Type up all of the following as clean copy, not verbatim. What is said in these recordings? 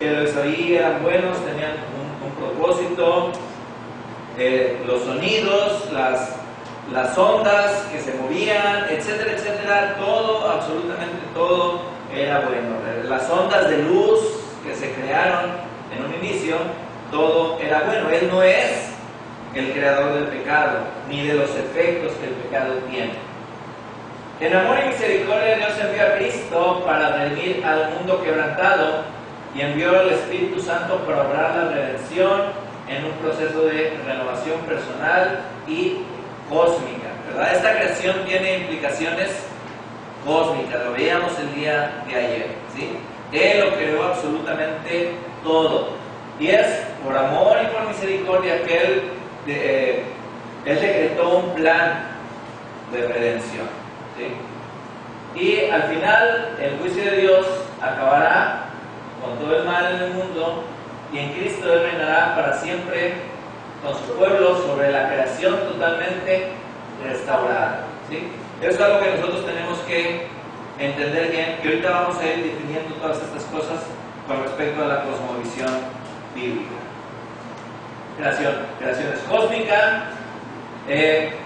que los oí eran buenos, tenían un propósito, los sonidos, las ondas que se movían, etcétera, etcétera, todo, absolutamente todo era bueno. Las ondas de luz que se crearon en un inicio, todo era bueno. Él no es el creador del pecado, ni de los efectos que el pecado tiene. En amor y misericordia Dios envió a Cristo para redimir al mundo quebrantado y envió al Espíritu Santo para obrar la redención en un proceso de renovación personal y cósmica, ¿verdad? Esta creación tiene implicaciones cósmicas, lo veíamos el día de ayer, ¿sí? Él lo creó absolutamente todo, y es por amor y por misericordia que Él decretó un plan de redención, ¿sí? Y al final el juicio de Dios acabará con todo el mal en el mundo, y en Cristo Él reinará para siempre con su pueblo sobre la creación totalmente restaurada, ¿sí? Eso es algo que nosotros tenemos que entender bien, que ahorita vamos a ir definiendo todas estas cosas con respecto a la cosmovisión bíblica. Creación es cósmica,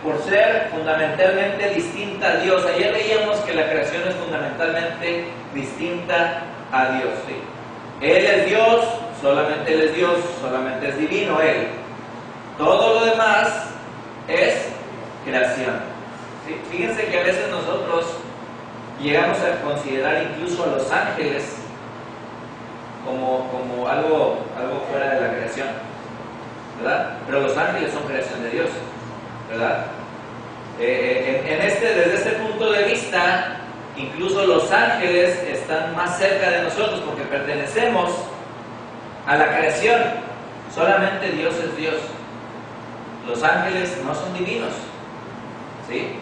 por ser fundamentalmente distinta a Dios. Ayer veíamos que la creación es fundamentalmente distinta a Dios, ¿sí? Él es Dios, solamente Él es Dios, solamente es divino Él. Todo lo demás es creación, ¿sí? Fíjense que a veces nosotros llegamos a considerar incluso a los ángeles como algo fuera de la creación, ¿verdad? Pero los ángeles son creación de Dios, ¿verdad? Desde este punto de vista, incluso los ángeles están más cerca de nosotros porque pertenecemos a la creación. Solamente Dios es Dios. Los ángeles no son divinos, ¿sí?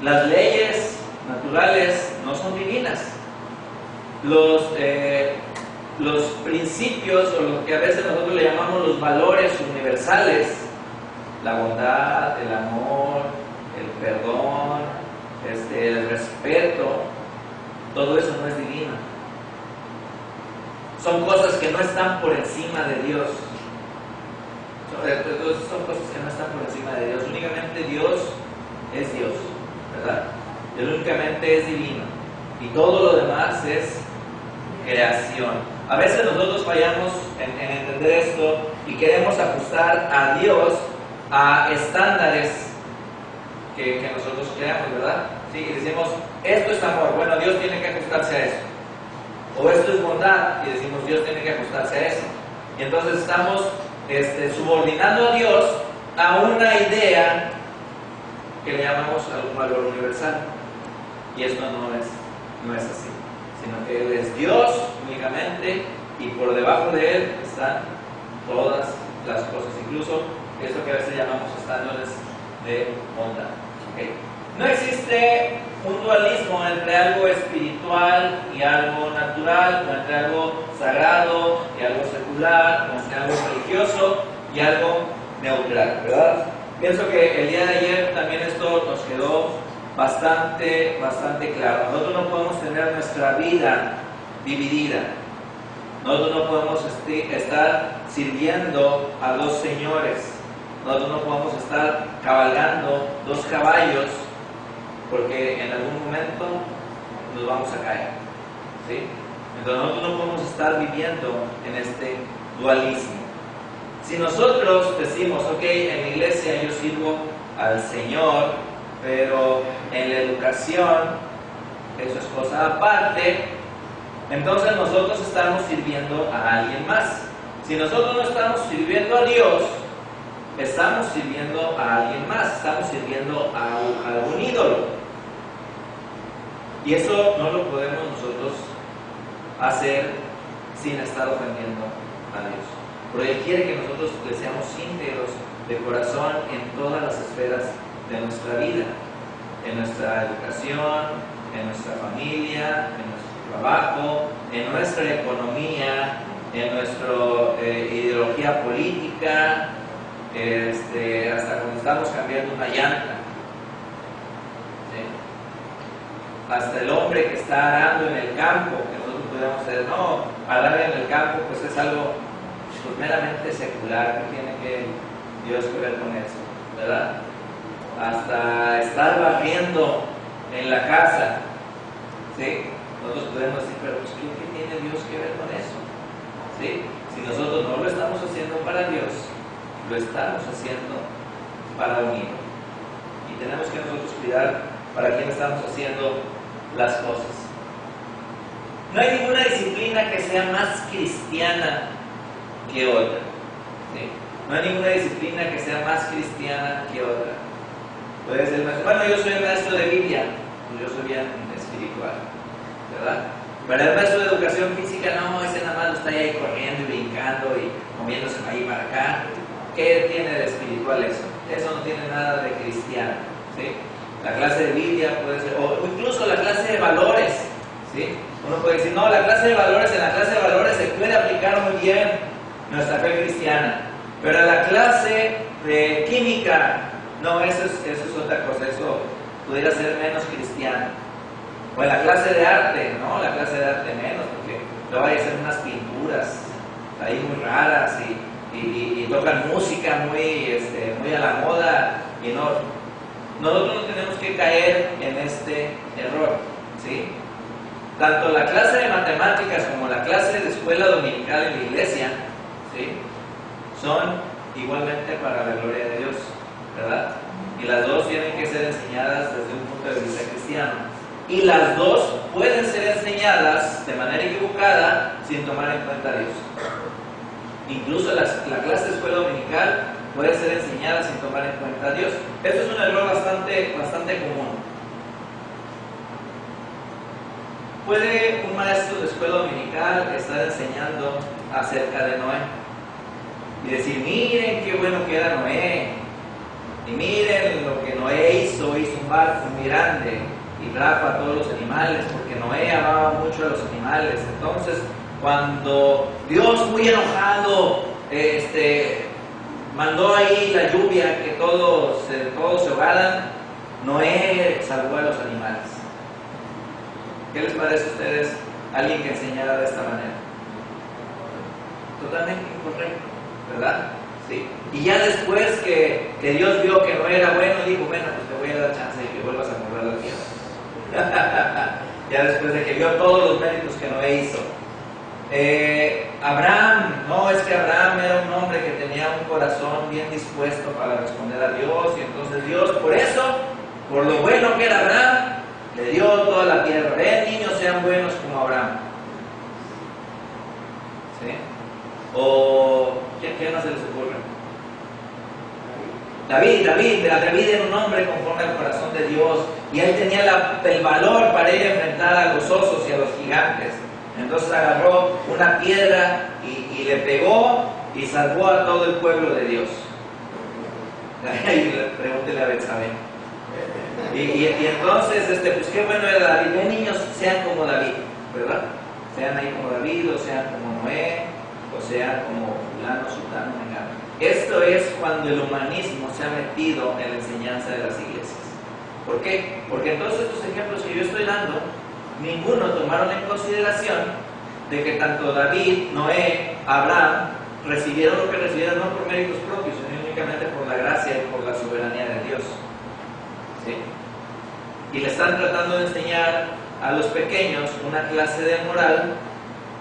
Las leyes naturales no son divinas. Los principios, o lo que a veces nosotros le llamamos los valores universales, la bondad, el amor, el perdón, el respeto, todo eso no es divino. Son cosas que no están por encima de Dios. Son cosas que no están por encima de Dios. Únicamente Dios es Dios, ¿verdad? Él únicamente es divino. Y todo lo demás es creación. A veces nosotros fallamos en entender esto y queremos ajustar a Dios a estándares que nosotros creamos, ¿verdad? Sí, y decimos, esto es amor, bueno, Dios tiene que ajustarse a eso. O esto es bondad, y decimos, Dios tiene que ajustarse a eso. Y entonces estamos subordinando a Dios a una idea que le llamamos algún valor universal. Y esto no es así, sino que Él es Dios únicamente, y por debajo de Él están todas las cosas, incluso eso que a veces llamamos estándares de bondad. ¿Okay? No existe un dualismo entre algo espiritual y algo natural, o entre algo sagrado y algo secular, o entre algo religioso y algo neutral, ¿verdad? Pienso que el día de ayer también esto nos quedó bastante claro. Nosotros no podemos tener nuestra vida dividida. Nosotros no podemos estar sirviendo a dos señores. Nosotros no podemos estar cabalgando dos caballos, porque en algún momento nos vamos a caer, ¿sí? Entonces nosotros no podemos estar viviendo en este dualismo. Si nosotros decimos, ok, en la iglesia yo sirvo al Señor, pero en la educación eso es cosa aparte, entonces nosotros estamos sirviendo a alguien más. Si nosotros no estamos sirviendo a Dios, estamos sirviendo a alguien más, estamos sirviendo a algún ídolo. Y eso no lo podemos nosotros hacer sin estar ofendiendo a Dios. Porque Él quiere que nosotros le seamos íntegros de corazón en todas las esferas de nuestra vida, en nuestra educación, en nuestra familia, en nuestro trabajo, en nuestra economía, en nuestra ideología política, hasta cuando estamos cambiando una llanta, ¿sí? Hasta el hombre que está arando en el campo, que nosotros podemos hacer. No, hablar en el campo pues es algo pues, meramente secular, que tiene que Dios que ver con eso, ¿verdad? Hasta estar barriendo en la casa, ¿sí? Nosotros podemos decir, pero pues, ¿qué tiene Dios que ver con eso? ¿Sí? Si nosotros no lo estamos haciendo para Dios, lo estamos haciendo para un hijo. Y tenemos que nosotros cuidar para quién estamos haciendo las cosas. No hay ninguna disciplina que sea más cristiana que otra, ¿sí? No hay ninguna disciplina que sea más cristiana que otra. Puede ser maestro. Bueno, yo soy el maestro de Biblia, pues yo soy bien espiritual, ¿verdad? Pero el maestro de educación física, no, ese nada más lo está ahí corriendo y brincando y moviéndose para ahí para acá. ¿Qué tiene de espiritual eso? Eso no tiene nada de cristiano, ¿sí? La clase de Biblia puede ser, o incluso la clase de valores, ¿sí? Uno puede decir, no, la clase de valores, en la clase de valores se puede aplicar muy bien nuestra fe cristiana, pero en la clase de química, no, eso es otra cosa, eso pudiera ser menos cristiano. O en la clase de arte, no, la clase de arte menos, porque luego hay que hacer unas pinturas ahí muy raras y tocan música muy a la moda y no. Nosotros no tenemos que caer en este error, ¿sí? Tanto la clase de matemáticas como la clase de escuela dominical en la iglesia, ¿sí? Son igualmente para la gloria de Dios, ¿verdad? Y las dos tienen que ser enseñadas desde un punto de vista cristiano. Y las dos pueden ser enseñadas de manera equivocada sin tomar en cuenta a Dios. Incluso la clase de escuela dominical puede ser enseñada sin tomar en cuenta a Dios. Esto es un error bastante común. ¿Puede un maestro de escuela dominical estar enseñando acerca de Noé? Y decir, miren qué bueno que era Noé. Y miren lo que Noé hizo un barco muy grande y trajo a todos los animales, porque Noé amaba mucho a los animales. Entonces, cuando Dios muy enojado mandó ahí la lluvia, que todos se ahogaran, Noé salvó a los animales. ¿Qué les parece a ustedes alguien que enseñara de esta manera? Totalmente incorrecto, ¿verdad? Sí. Y ya después que Dios vio que no era bueno, dijo, bueno, pues te voy a dar chance de que vuelvas a morder la tierra. Ya después de que vio todos los méritos que Noé hizo. Abraham, no, es que Abraham era un hombre que tenía un corazón bien dispuesto para responder a Dios, y entonces Dios, por eso, por lo bueno que era Abraham, le dio toda la tierra. Ven, niños, sean buenos como Abraham. ¿Sí? O, ¿qué más se les ocurre? David era un hombre conforme al corazón de Dios, y él tenía el valor para ir a enfrentar a los osos y a los gigantes. Entonces agarró una piedra y le pegó y salvó a todo el pueblo de Dios. Ahí pregúntele a Betsabé. Y entonces, pues qué bueno era David. Ven, niños, sean como David, ¿verdad? Sean ahí como David, o sean como Noé, o sean como fulano, sultano, mengano. Esto es cuando el humanismo se ha metido en la enseñanza de las iglesias. ¿Por qué? Porque entonces estos ejemplos que yo estoy dando, ninguno tomaron en consideración de que tanto David, Noé, Abraham recibieron lo que recibieron no por méritos propios, sino únicamente por la gracia y por la soberanía de Dios. ¿Sí? Y le están tratando de enseñar a los pequeños una clase de moral,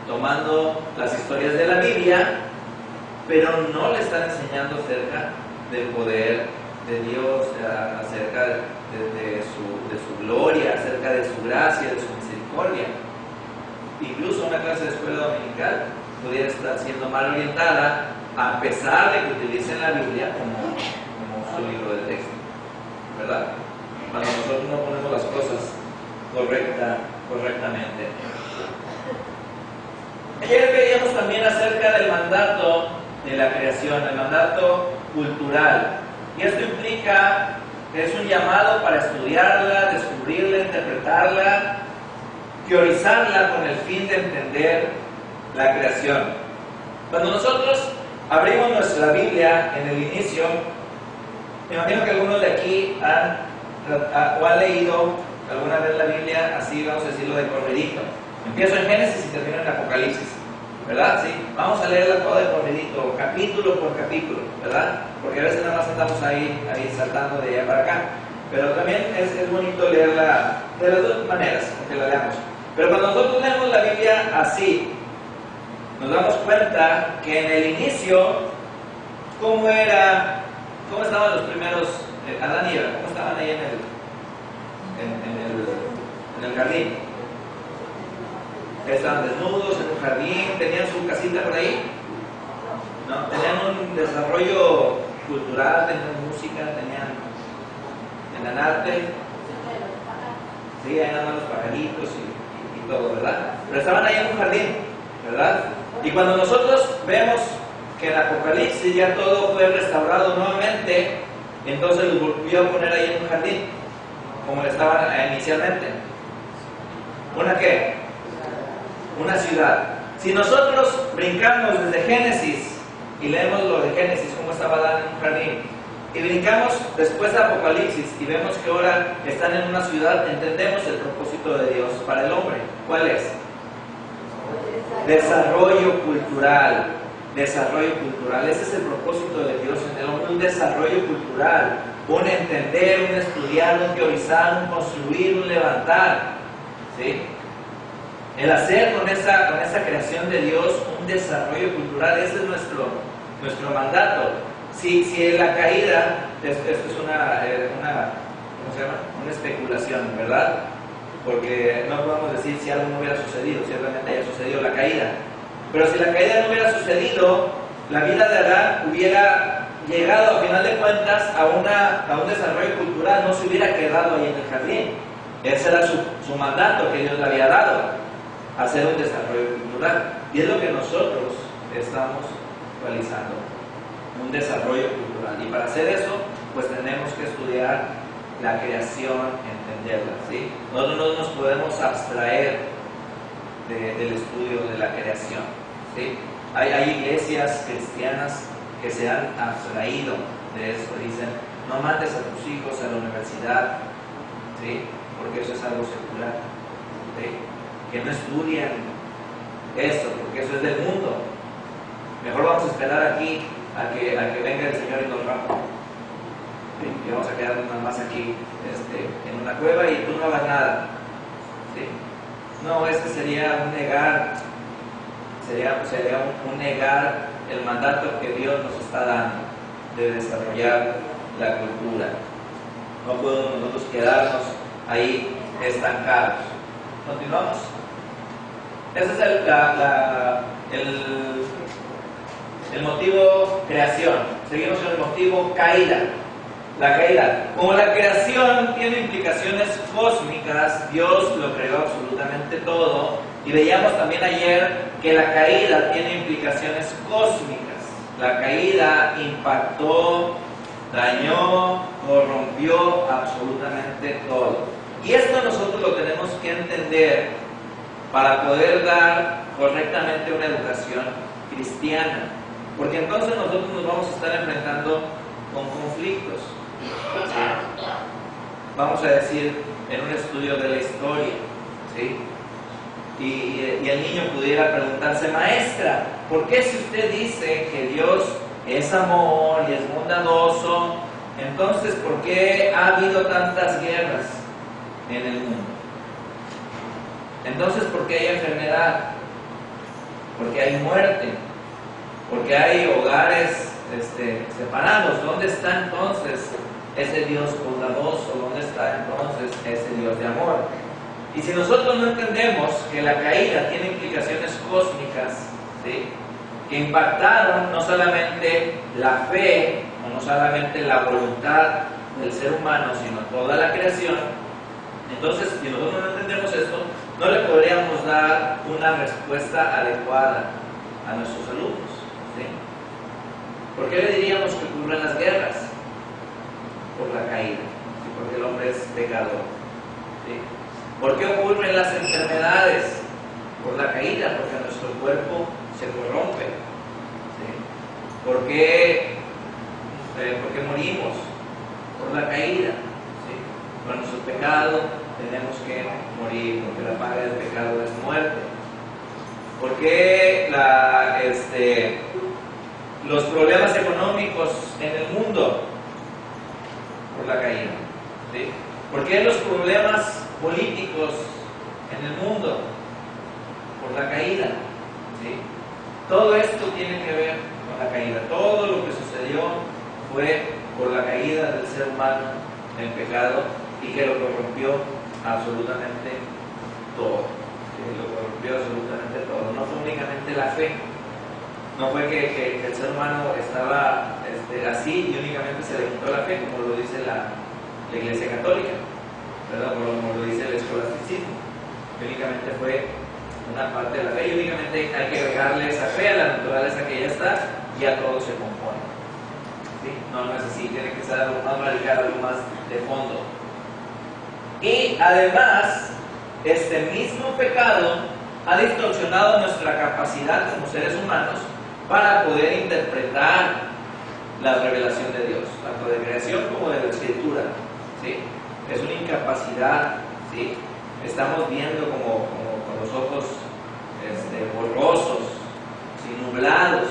tomando las historias de la Biblia, pero no le están enseñando acerca del poder de Dios, acerca de su gloria, acerca de su gracia, de su misericordia. Incluso una clase de escuela dominical pudiera estar siendo mal orientada, a pesar de que utilicen la Biblia como su libro de texto, ¿verdad? Cuando nosotros no ponemos las cosas correctamente. Ayer veíamos también acerca del mandato de la creación, el mandato cultural. Y esto implica que es un llamado para estudiarla, descubrirla, interpretarla, teorizarla con el fin de entender la creación. Cuando nosotros abrimos nuestra Biblia en el inicio, me imagino que algunos de aquí han leído alguna vez la Biblia, así vamos a decirlo de corridito. Empiezo en Génesis y termino en Apocalipsis, ¿verdad? Sí, vamos a leerla toda de corridito, capítulo por capítulo, ¿verdad? Porque a veces nada más estamos ahí saltando de allá para acá. Pero también es bonito leerla de las dos maneras, que la leamos. Pero cuando nosotros leemos la Biblia así, nos damos cuenta que en el inicio, ¿cómo estaban los primeros, Adán y Eva? ¿Cómo estaban ahí en el jardín? Estaban desnudos en un jardín, tenían su casita por ahí, ¿no? Tenían un desarrollo cultural, tenían música, tenían arte, sí, ahí nada más los pajaritos y todo, ¿verdad? Pero estaban ahí en un jardín, ¿verdad? Y cuando nosotros vemos que en Apocalipsis ya todo fue restaurado nuevamente, entonces los volvió a poner ahí en un jardín, como estaban inicialmente. ¿Una qué? Una ciudad. Si nosotros brincamos desde Génesis y leemos lo de Génesis, cómo estaba Adán en un jardín, y brincamos después de Apocalipsis y vemos que ahora están en una ciudad, entendemos el propósito de Dios para el hombre. ¿Cuál es? Desarrollo cultural. Desarrollo cultural. Ese es el propósito de Dios en el hombre, un desarrollo cultural, un entender, un estudiar, un teorizar, un construir, un levantar. ¿Sí? El hacer con esa creación de Dios un desarrollo cultural, ese es nuestro mandato. Si la caída, esto es una ¿cómo se llama? Una especulación, ¿verdad? Porque no podemos decir si algo no hubiera sucedido, ciertamente haya sucedido la caída. Pero si la caída no hubiera sucedido, la vida de Adán hubiera llegado a final de cuentas a un desarrollo cultural, no se hubiera quedado ahí en el jardín. Ese era su mandato que Dios le había dado, hacer un desarrollo cultural. Y es lo que nosotros estamos realizando, un desarrollo cultural. Y para hacer eso, pues tenemos que estudiar la creación, entenderla, ¿sí? Nosotros no nos podemos abstraer del estudio de la creación, ¿sí? Hay iglesias cristianas que se han abstraído de eso, dicen, no mandes a tus hijos a la universidad, ¿sí? Porque eso es algo secular, ¿sí? Que no estudian eso, porque eso es del mundo. Mejor vamos a esperar aquí a que venga el Señor y nos rapa. ¿Sí? Y vamos a quedarnos nada más aquí en una cueva y tú no hagas nada. ¿Sí? No, ese sería un negar, sería un negar el mandato que Dios nos está dando de desarrollar la cultura. No podemos nosotros quedarnos ahí estancados. Continuamos. Ese es el motivo creación. Seguimos con el motivo caída. La caída. Como la creación tiene implicaciones cósmicas, Dios lo creó absolutamente todo. Y veíamos también ayer que la caída tiene implicaciones cósmicas. La caída impactó, dañó, corrompió absolutamente todo. Y esto nosotros lo tenemos que entender para poder dar correctamente una educación cristiana. Porque entonces nosotros nos vamos a estar enfrentando con conflictos. ¿Sí? Vamos a decir, en un estudio de la historia, ¿sí? Y el niño pudiera preguntarse, maestra, ¿por qué si usted dice que Dios es amor y es bondadoso, entonces por qué ha habido tantas guerras en el mundo? Entonces, ¿por qué hay enfermedad? ¿Por qué hay muerte? Porque hay hogares separados. ¿Dónde está entonces ese Dios bondadoso? ¿Dónde está entonces ese Dios de amor? Y si nosotros no entendemos que la caída tiene implicaciones cósmicas, ¿sí? Que impactaron no solamente la fe, o no solamente la voluntad del ser humano, sino toda la creación, entonces si nosotros no entendemos esto, no le podríamos dar una respuesta adecuada a nuestros alumnos. ¿Sí? ¿Por qué le diríamos que ocurren las guerras? Por la caída, ¿sí? Porque el hombre es pecador. ¿Sí? ¿Por qué ocurren las enfermedades? Por la caída, porque nuestro cuerpo se corrompe. ¿Sí? ¿Por qué morimos? Por la caída. ¿Sí? Por nuestro pecado tenemos que morir, porque la paga del pecado es muerte. ¿Por qué los problemas económicos en el mundo? Por la caída. ¿Sí? ¿Por qué los problemas políticos en el mundo? Por la caída. ¿Sí? Todo esto tiene que ver con la caída. Todo lo que sucedió fue por la caída del ser humano en pecado y que lo corrompió absolutamente todo. ¿Sí? Lo corrompió absolutamente todo. No fue únicamente la fe. No fue que el ser humano estaba así y únicamente se le quitó la fe, como lo dice la Iglesia Católica, ¿verdad? Como lo dice el escolasticismo. Únicamente fue una parte de la fe y únicamente hay que agregarle esa fe a la naturaleza que ya está y ya todo se compone. ¿Sí? No es así, tiene que ser algo más radical, algo más de fondo. Y además, este mismo pecado ha distorsionado nuestra capacidad como seres humanos para poder interpretar la revelación de Dios, tanto de creación como de la escritura. ¿Sí? Es una incapacidad. ¿Sí? Estamos viendo como con los ojos borrosos, ¿sí? Nublados,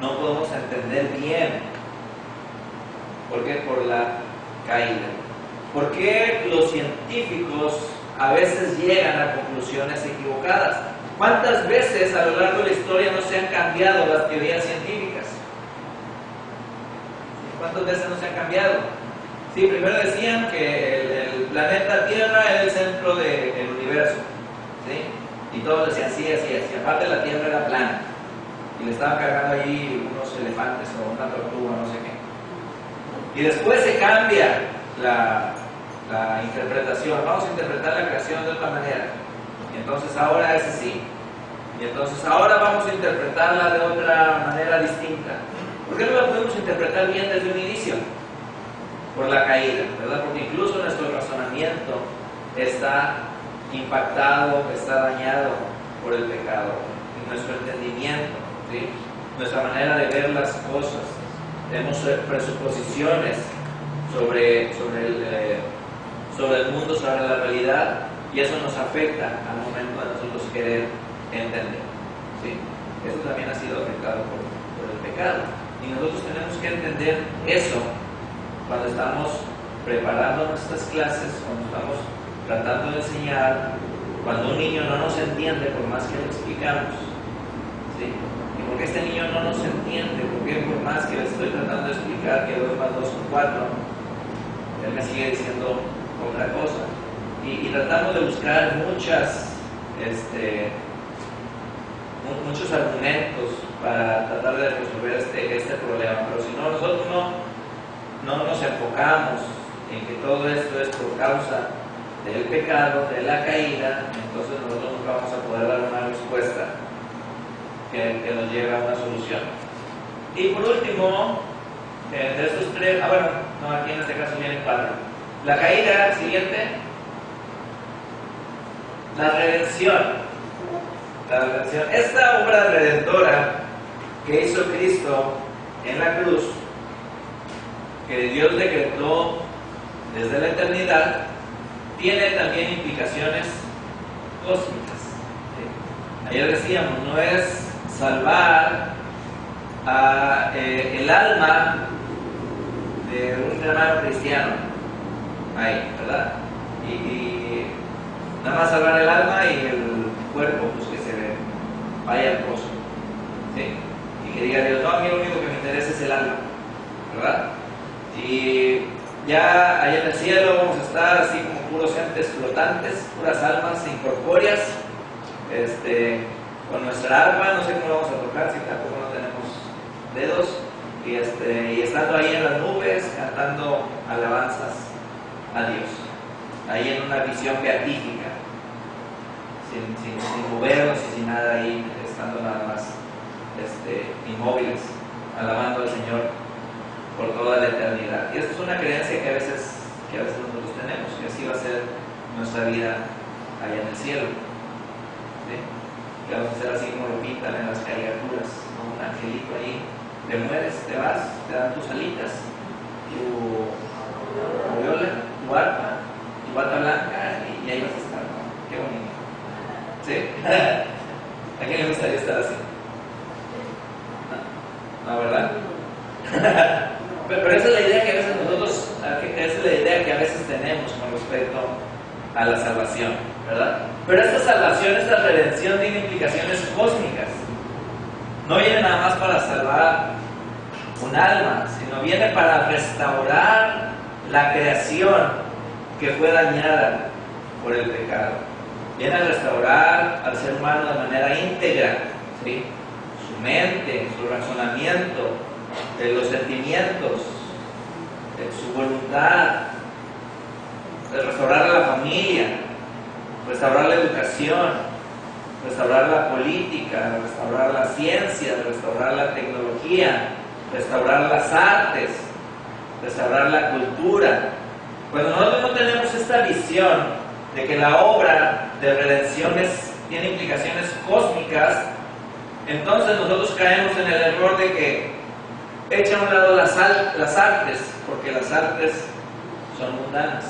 no podemos entender bien. ¿Por qué? Por la caída. ¿Por qué los científicos a veces llegan a conclusiones equivocadas? ¿Cuántas veces a lo largo de la historia no se han cambiado las teorías científicas? ¿Cuántas veces no se han cambiado? Sí, primero decían que el planeta Tierra era el centro del universo, ¿sí? Y todos decían sí, así es. Y aparte la Tierra era plana. Y le estaban cargando allí unos elefantes o una tortuga, no sé qué. Y después se cambia la interpretación. Vamos a interpretar la creación de otra manera. Y entonces ahora es así. Y entonces ahora vamos a interpretarla de otra manera distinta. ¿Por qué no la podemos interpretar bien desde un inicio? Por la caída, ¿verdad? Porque incluso nuestro razonamiento está impactado, está dañado por el pecado. Y nuestro entendimiento, ¿sí? Nuestra manera de ver las cosas. Tenemos presuposiciones sobre el mundo, sobre la realidad, y eso nos afecta al momento de nosotros querer entender. ¿Sí? Eso también ha sido afectado por el pecado. Y nosotros tenemos que entender eso cuando estamos preparando nuestras clases, cuando estamos tratando de enseñar, cuando un niño no nos entiende por más que lo explicamos. ¿Sí? ¿Y por qué este niño no nos entiende? ¿Por qué por más que le estoy tratando de explicar que 2 más 2 son 4, él me sigue diciendo otra cosa? Y tratamos de buscar muchos argumentos para tratar de resolver este problema, pero si no, nosotros no nos enfocamos en que todo esto es por causa del pecado, de la caída, entonces nosotros nunca vamos a poder dar una respuesta que nos lleve a una solución. Y por último, de estos tres, aquí en este caso vienen 4. La caída, siguiente, la redención. Esta obra redentora que hizo Cristo en la cruz, que Dios decretó desde la eternidad, tiene también implicaciones cósmicas. ¿Sí? Ayer decíamos, no es salvar el alma de un hermano cristiano, ahí, ¿verdad? Y nada más salvar el alma y el cuerpo, pues que se vaya al pozo. ¿Sí? Y que diga Dios, no, a mí lo único que me interesa es el alma, ¿verdad? Y ya allá en el cielo vamos a estar así como puros entes flotantes, puras almas incorpóreas, con nuestra arpa, no sé cómo lo vamos a tocar, si tampoco no tenemos dedos, y estando ahí en las nubes, cantando alabanzas a Dios, ahí en una visión beatífica, sin movernos y sin nada ahí, estando nada más inmóviles, alabando al Señor por toda la eternidad. Y esto es una creencia que a veces nosotros tenemos, que así va a ser nuestra vida allá en el cielo. ¿Sí? Que vamos a ser así como lo pintan en las caricaturas, ¿no? Un angelito ahí, te mueres, te vas, te dan tus alitas, tu viola, tu arpa, tu bata blanca, ¿No, verdad? Pero esa es la idea que a veces nosotros, esa es la idea que a veces tenemos con respecto a la salvación, ¿verdad? Pero esta salvación, esta redención tiene implicaciones cósmicas. No viene nada más para salvar un alma, sino viene para restaurar la creación que fue dañada por el pecado. Viene a restaurar al ser humano de manera íntegra, ¿sí? Su mente, su razonamiento, los sentimientos, su voluntad, restaurar a la familia, restaurar la educación, restaurar la política, restaurar la ciencia, restaurar la tecnología, restaurar las artes, restaurar la cultura. Cuando nosotros no tenemos esta visión de que la obra de redención tiene implicaciones cósmicas, entonces nosotros caemos en el error de que echa a un lado las artes, porque las artes son mundanas,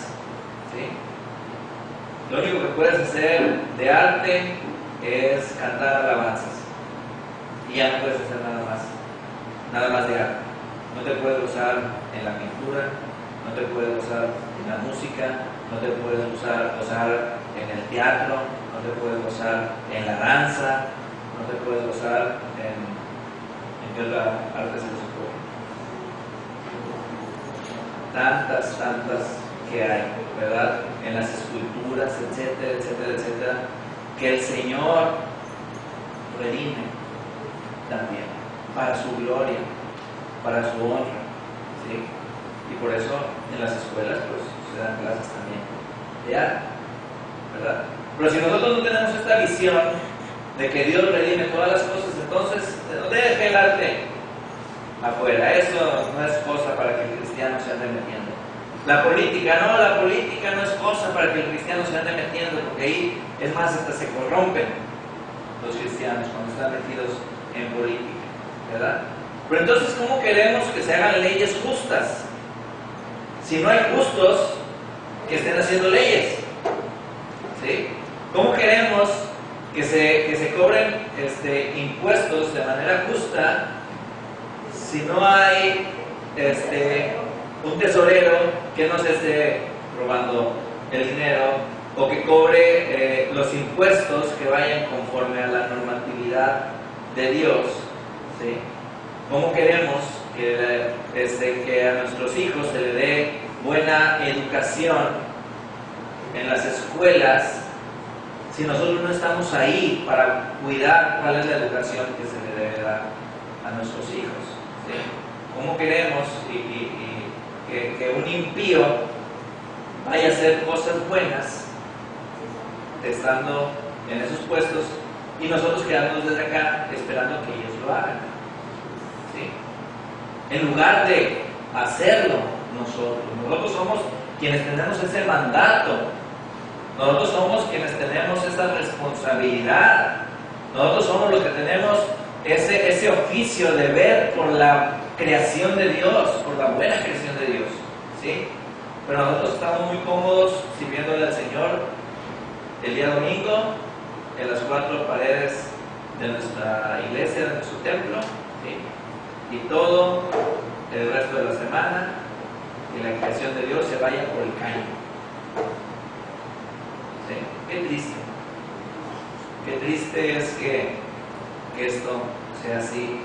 ¿sí? Lo único que puedes hacer de arte es cantar alabanzas, y ya no puedes hacer nada más de arte. No te puedes gozar en la pintura, no te puedes gozar en la música, no te puedes gozar en el teatro, no te puedes gozar en la danza, no te puedes gozar en qué otra arte se les ocurre. Tantas que hay, ¿verdad? En las esculturas, etcétera, etcétera, etcétera, que el Señor redime también, para su gloria, para su honra, ¿sí? Y por eso en las escuelas pues se dan clases también de arte, ¿verdad? Pero si nosotros no tenemos esta visión de que Dios redime todas las cosas, entonces deje el arte afuera. Eso no es cosa para que el cristiano se ande metiendo. La política no es cosa para que el cristiano se ande metiendo, porque ahí, es más, hasta se corrompen los cristianos cuando están metidos en política, ¿verdad? Pero entonces, ¿cómo queremos que se hagan leyes justas si no hay justos que estén haciendo leyes? ¿Sí? ¿Cómo queremos que se cobren impuestos de manera justa si no hay un tesorero que no se esté robando el dinero o que cobre los impuestos que vayan conforme a la normatividad de Dios? ¿Sí? ¿Cómo queremos que a nuestros hijos se le dé buena educación en las escuelas si nosotros no estamos ahí para cuidar cuál es la educación que se le debe dar a nuestros hijos? ¿Sí? ¿Cómo queremos que un impío vaya a hacer cosas buenas estando en esos puestos y nosotros quedándonos desde acá esperando que ellos lo hagan? ¿Sí? En lugar de hacerlo nosotros somos quienes tenemos ese mandato, nosotros somos quienes tenemos esa responsabilidad, nosotros somos los que tenemos ese oficio de ver por la creación de Dios, por la buena creación de Dios, ¿sí? Pero nosotros estamos muy cómodos sirviéndole al Señor el día domingo en las 4 paredes de nuestra iglesia, de nuestro templo, ¿sí? Y todo el resto de la semana y la creación de Dios se vaya por el caño. ¿Sí? Qué triste. Qué triste es que esto sea así.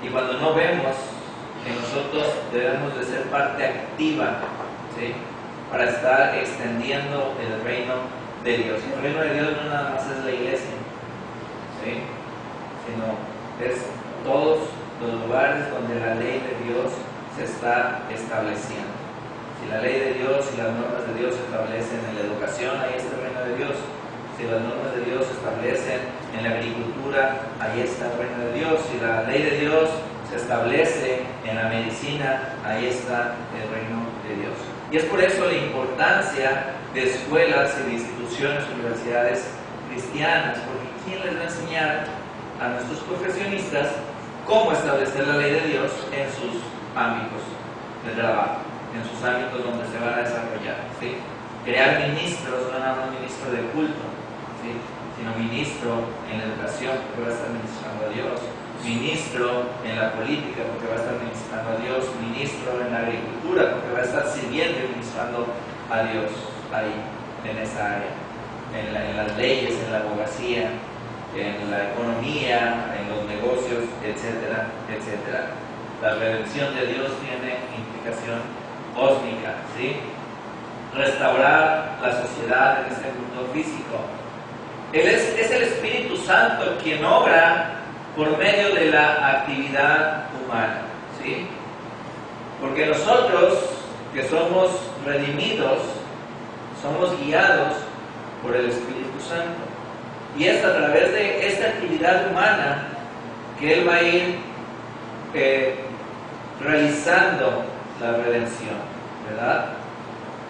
Y cuando no vemos que nosotros debemos de ser parte activa, ¿sí? Para estar extendiendo el reino de Dios. El reino de Dios no nada más es la iglesia, ¿sí? Sino es todos los lugares donde la ley de Dios se está estableciendo. Si la ley de Dios y las normas de Dios se establecen en la educación, ahí está el reino de Dios. Si las normas de Dios se establecen en la agricultura, ahí está el reino de Dios. Si la ley de Dios se establece en la medicina, ahí está el reino de Dios. Y es por eso la importancia de escuelas y de instituciones, universidades cristianas, porque ¿quién les va a enseñar a nuestros profesionistas cómo establecer la ley de Dios en sus ámbitos de trabajo, en sus ámbitos donde se van a desarrollar? ¿Sí? Crear ministros, no nada más ministro de culto, ¿sí? Sino ministro en la educación, que va a estar ministrando a Dios, ministro en la política porque va a estar ministrando a Dios, ministro en la agricultura porque va a estar sirviendo y ministrando a Dios ahí, en esa área, en las leyes, en la abogacía, en la economía, en los negocios, etcétera, etcétera. La redención de Dios tiene implicación cósmica, ¿sí? Restaurar la sociedad en este mundo físico. Es el Espíritu Santo quien obra por medio de la actividad humana, ¿sí? Porque nosotros, que somos redimidos, somos guiados por el Espíritu Santo. Y es a través de esta actividad humana que Él va a ir realizando la redención, ¿verdad?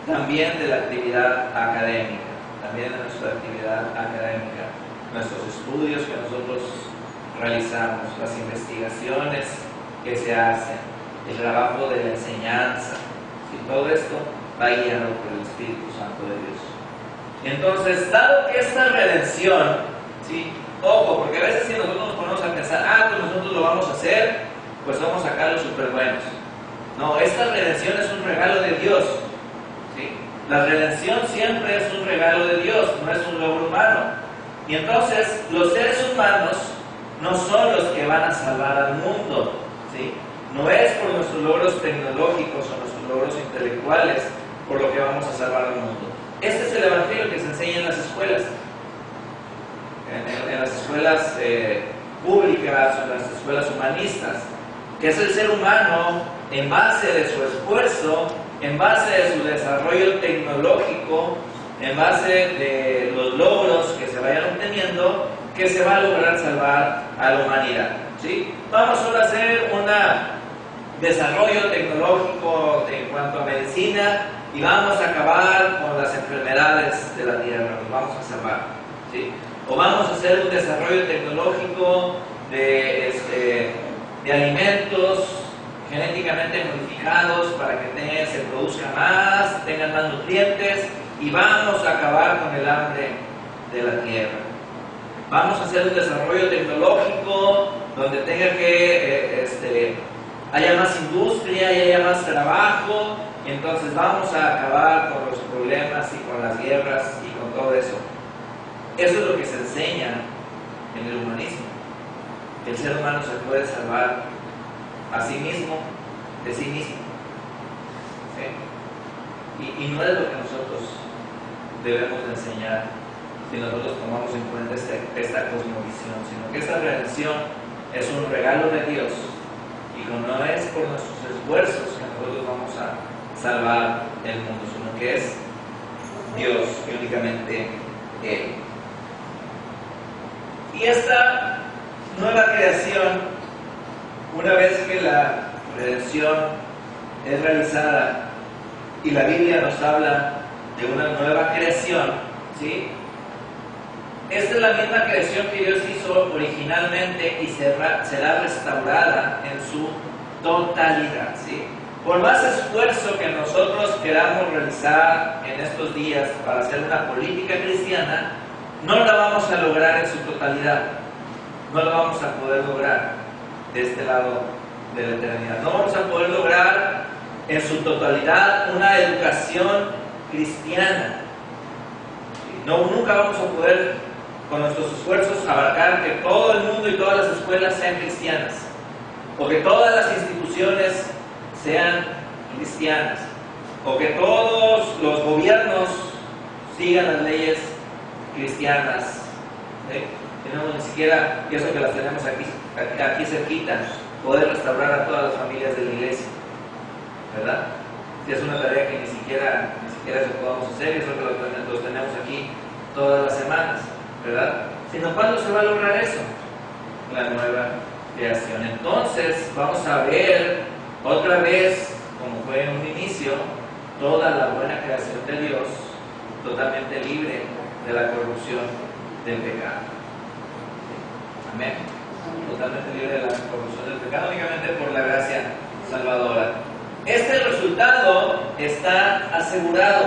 También de la actividad académica, también de nuestra actividad académica, nuestros estudios que nosotros realizamos, las investigaciones que se hacen, el trabajo de la enseñanza, y todo esto va guiado por el Espíritu Santo de Dios. Entonces, dado que esta redención, ¿sí? Ojo, porque a veces si nosotros nos ponemos a pensar, pues nosotros lo vamos a hacer, pues somos acá los super buenos. No, esta redención es un regalo de Dios, ¿sí? La redención siempre es un regalo de Dios, no es un logro humano. Y entonces, los seres humanos no son los que van a salvar al mundo, ¿sí? No es por nuestros logros tecnológicos o nuestros logros intelectuales por lo que vamos a salvar al mundo. Este es el evangelio que se enseña en las escuelas, en las escuelas públicas o en las escuelas humanistas, que es el ser humano en base de su esfuerzo, en base de su desarrollo tecnológico, en base de los logros que se vayan obteniendo, que se va a lograr salvar a la humanidad, ¿sí? Vamos ahora a hacer un desarrollo tecnológico en cuanto a medicina y vamos a acabar con las enfermedades de la tierra, nos vamos a salvar, ¿sí? O vamos a hacer un desarrollo tecnológico de alimentos genéticamente modificados para que se produzca más, tengan más nutrientes y vamos a acabar con el hambre de la tierra. Vamos a hacer un desarrollo tecnológico donde tenga que haya más industria y haya más trabajo, y entonces vamos a acabar con los problemas y con las guerras y con todo eso. Eso es lo que se enseña en el humanismo, que el ser humano se puede salvar a sí mismo, de sí mismo, ¿sí? Y no es lo que nosotros debemos de enseñar si nosotros tomamos en cuenta esta cosmovisión, sino que esta redención es un regalo de Dios y no es por nuestros esfuerzos que nosotros vamos a salvar el mundo, sino que es Dios y únicamente Él. Y esta nueva creación, una vez que la redención es realizada y la Biblia nos habla de una nueva creación, ¿sí? Esta es la misma creación que Dios hizo originalmente y será restaurada en su totalidad, ¿sí? Por más esfuerzo que nosotros queramos realizar en estos días para hacer una política cristiana, no la vamos a lograr en su totalidad. No la vamos a poder lograr de este lado de la eternidad. No vamos a poder lograr en su totalidad una educación cristiana. Nunca vamos a poder, con nuestros esfuerzos, abarcar que todo el mundo y todas las escuelas sean cristianas, o que todas las instituciones sean cristianas, o que todos los gobiernos sigan las leyes cristianas, ¿sí? Tenemos ni siquiera, y eso que las tenemos aquí cerquita, poder restaurar a todas las familias de la iglesia, ¿verdad? Si es una tarea que ni siquiera eso podamos hacer, y eso que los tenemos aquí todas las semanas, ¿verdad? Sino, ¿cuándo se va a lograr eso? La nueva creación. Entonces vamos a ver otra vez, como fue en un inicio, toda la buena creación de Dios, totalmente libre de la corrupción del pecado. Amén. Totalmente libre de la corrupción del pecado, únicamente por la gracia salvadora. Este resultado está asegurado.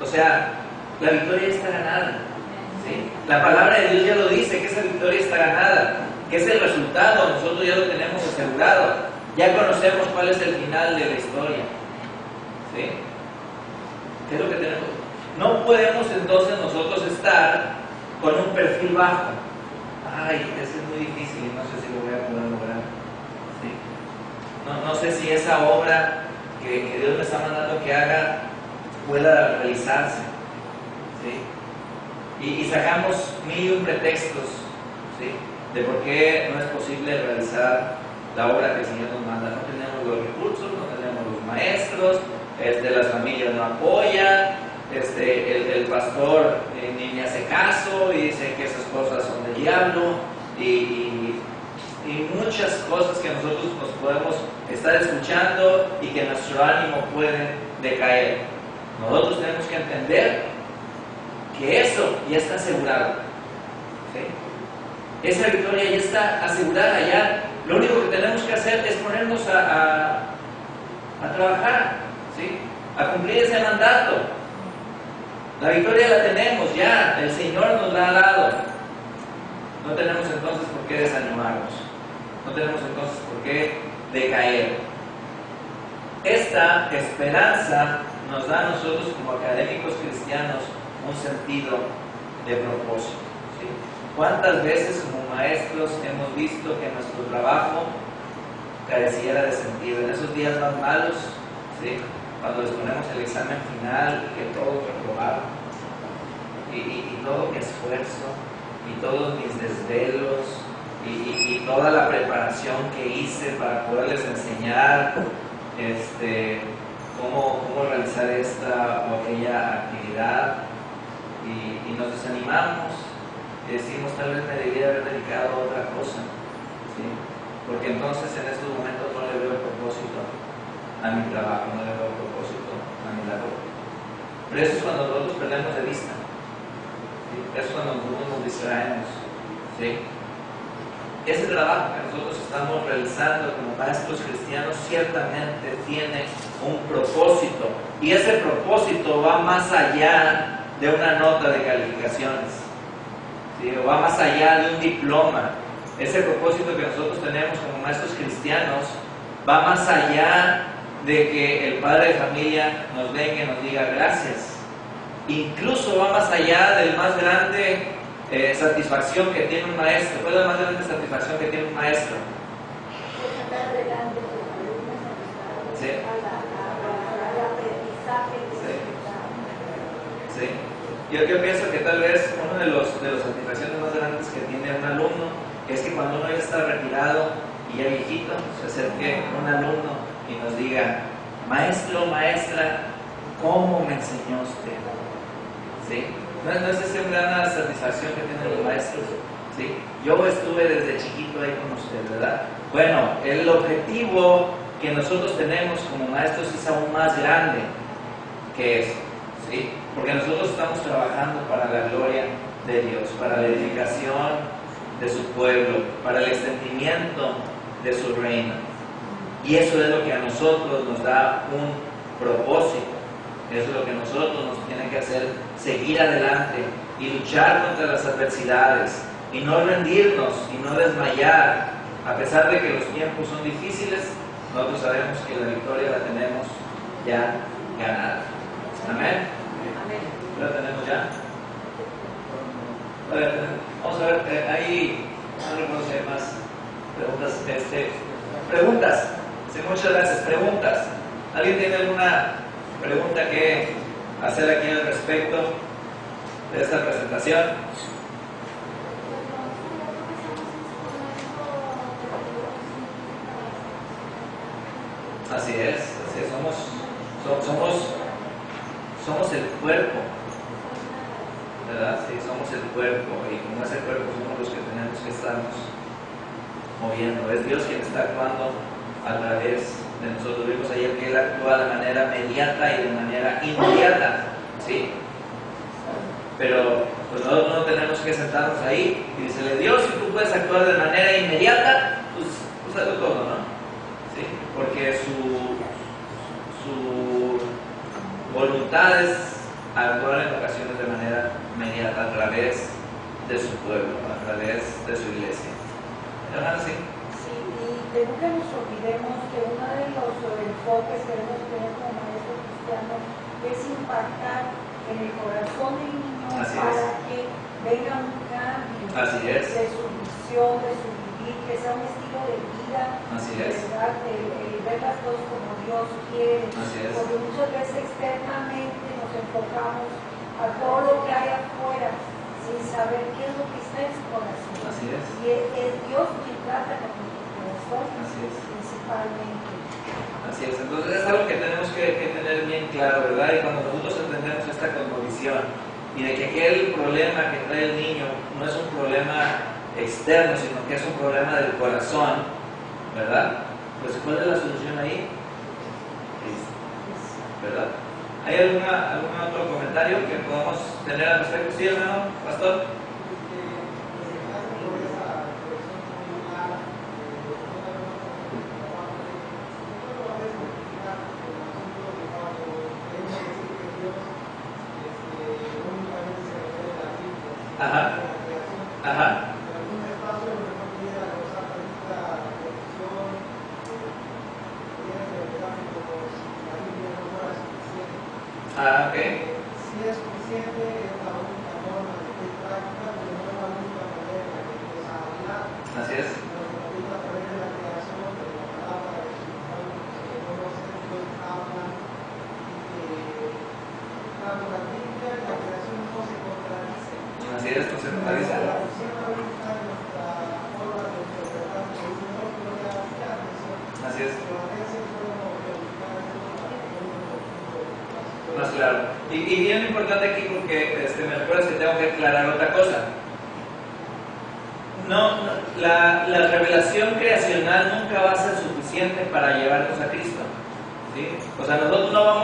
O sea, la victoria está ganada, ¿sí? La palabra de Dios ya lo dice, que esa victoria está ganada, que es el resultado, nosotros ya lo tenemos asegurado. Ya conocemos cuál es el final de la historia. ¿Sí? ¿Qué es lo que tenemos? No podemos entonces nosotros estar con un perfil bajo. Ay, eso es muy difícil y no sé si lo voy a poder lograr. ¿Sí? No sé si esa obra que Dios me está mandando que haga pueda realizarse. ¿Sí? Y sacamos mil y un pretextos, ¿sí?, de por qué no es posible realizar la obra que el Señor nos manda. No tenemos los recursos, no tenemos los maestros, las familias no apoyan, el pastor ni me hace caso y dice que esas cosas son del diablo y muchas cosas que nosotros nos podemos estar escuchando y que nuestro ánimo puede decaer. Nosotros tenemos que entender que eso ya está asegurado. ¿Sí? Esa victoria ya está asegurada. Ya lo único que tenemos que hacer es ponernos a trabajar, ¿sí?, a cumplir ese mandato. La victoria la tenemos ya, el Señor nos la ha dado. No tenemos entonces por qué desanimarnos, no tenemos entonces por qué decaer. Esta esperanza nos da a nosotros como académicos cristianos un sentido de propósito, ¿sí? ¿Cuántas veces como maestros hemos visto que nuestro trabajo careciera de sentido? En esos días más malos, ¿sí?, cuando les ponemos el examen final, que todos reprobaron, y todo mi esfuerzo, y todos mis desvelos, y toda la preparación que hice para poderles enseñar cómo realizar esta o aquella actividad, y nos desanimamos y decimos, tal vez me debía haber dedicado a otra cosa, ¿sí?, porque entonces en estos momentos no le veo propósito a mi trabajo, no le veo propósito a mi labor. Pero eso es cuando nosotros perdemos de vista, ¿sí?, eso es cuando nosotros nos distraemos, ¿sí? Ese trabajo que nosotros estamos realizando como maestros cristianos ciertamente tiene un propósito, y ese propósito va más allá de una nota de calificaciones, ¿sí?, o va más allá de un diploma. Ese propósito que nosotros tenemos como maestros cristianos va más allá de que el padre de familia nos venga y nos diga gracias. Incluso va más allá del más grande satisfacción que tiene un maestro. ¿Cuál es la más grande satisfacción que tiene un maestro? Sí. Sí. Yo pienso que tal vez uno de los satisfacciones más grandes que tiene un alumno es que cuando uno ya está retirado y ya viejito, se acerque un alumno y nos diga, maestro, maestra, ¿cómo me enseñó usted? ¿Sí? ¿No es esa una satisfacción que tienen los maestros? ¿Sí? Yo estuve desde chiquito ahí con usted, ¿verdad? Bueno, el objetivo que nosotros tenemos como maestros es aún más grande que eso, ¿sí? Porque nosotros estamos trabajando para la gloria de Dios, para la edificación de su pueblo, para el extendimiento de su reino. Y eso es lo que a nosotros nos da un propósito. Eso es lo que a nosotros nos tiene que hacer seguir adelante y luchar contra las adversidades y no rendirnos y no desmayar. A pesar de que los tiempos son difíciles, nosotros sabemos que la victoria la tenemos ya ganada. Amén. ¿La tenemos ya? Vamos a ver, ahí no recuerdo si hay más preguntas. Preguntas. Sí, muchas gracias. Preguntas. ¿Alguien tiene alguna pregunta que hacer aquí al respecto de esta presentación? Así es. Somos el cuerpo, ¿verdad? Sí, somos el cuerpo, y como ese cuerpo somos los que tenemos que estarnos moviendo. Es Dios quien está actuando a través de nosotros. Vimos ayer que Él actúa de manera mediata y de manera inmediata, ¿sí? Pero pues nosotros no tenemos que sentarnos ahí y decirle, Dios, si tú puedes actuar de manera inmediata, pues hazlo todo, ¿no? ¿Sí? Porque su voluntad es actuar en ocasiones de manera inmediata a través de su pueblo, a través de su iglesia. Hermano, sí. Sí, y que nunca nos olvidemos que uno de los enfoques que debemos tener como maestros cristianos es impactar en el corazón del niño para que venga un cambio de su visión, de su vivir, que sea un estilo de vida, ¿verdad? El ver las cosas como Dios quiere, porque muchas veces externamente nos enfocamos a todo lo que hay afuera sin saber qué es lo que está en su corazón. Y es Dios quien trata con nuestro corazón principalmente. Así es, entonces es algo que tenemos que tener bien claro, ¿verdad? Y cuando nosotros entendemos esta cosmovisión y de que aquel problema que trae el niño no es un problema externo, sino que es un problema del corazón, ¿verdad? Pues ¿cuál es la solución ahí? ¿Verdad? ¿Hay algún otro comentario que podamos tener al respecto? Sí, hermano, pastor. Ajá. Ajá. Ah, ok. Si es suficiente, es la única forma de que práctica, pero no es la única manera de que empieza a hablar. Así es. Nos permite a través de la creación, de la palabra, de su que conoce, Dios habla, y que tanto la Biblia y la creación no se contradicen. Así es, no se contradice. La traducción ahorita es nuestra forma de interpretar, que uno no le hace atención. Así es. Pero a veces podemos verificar esto para que uno Más claro. Y bien importante aquí porque me recuerdas que tengo que aclarar otra cosa. La revelación creacional nunca va a ser suficiente para llevarnos a Cristo, ¿sí? O sea, nosotros no vamos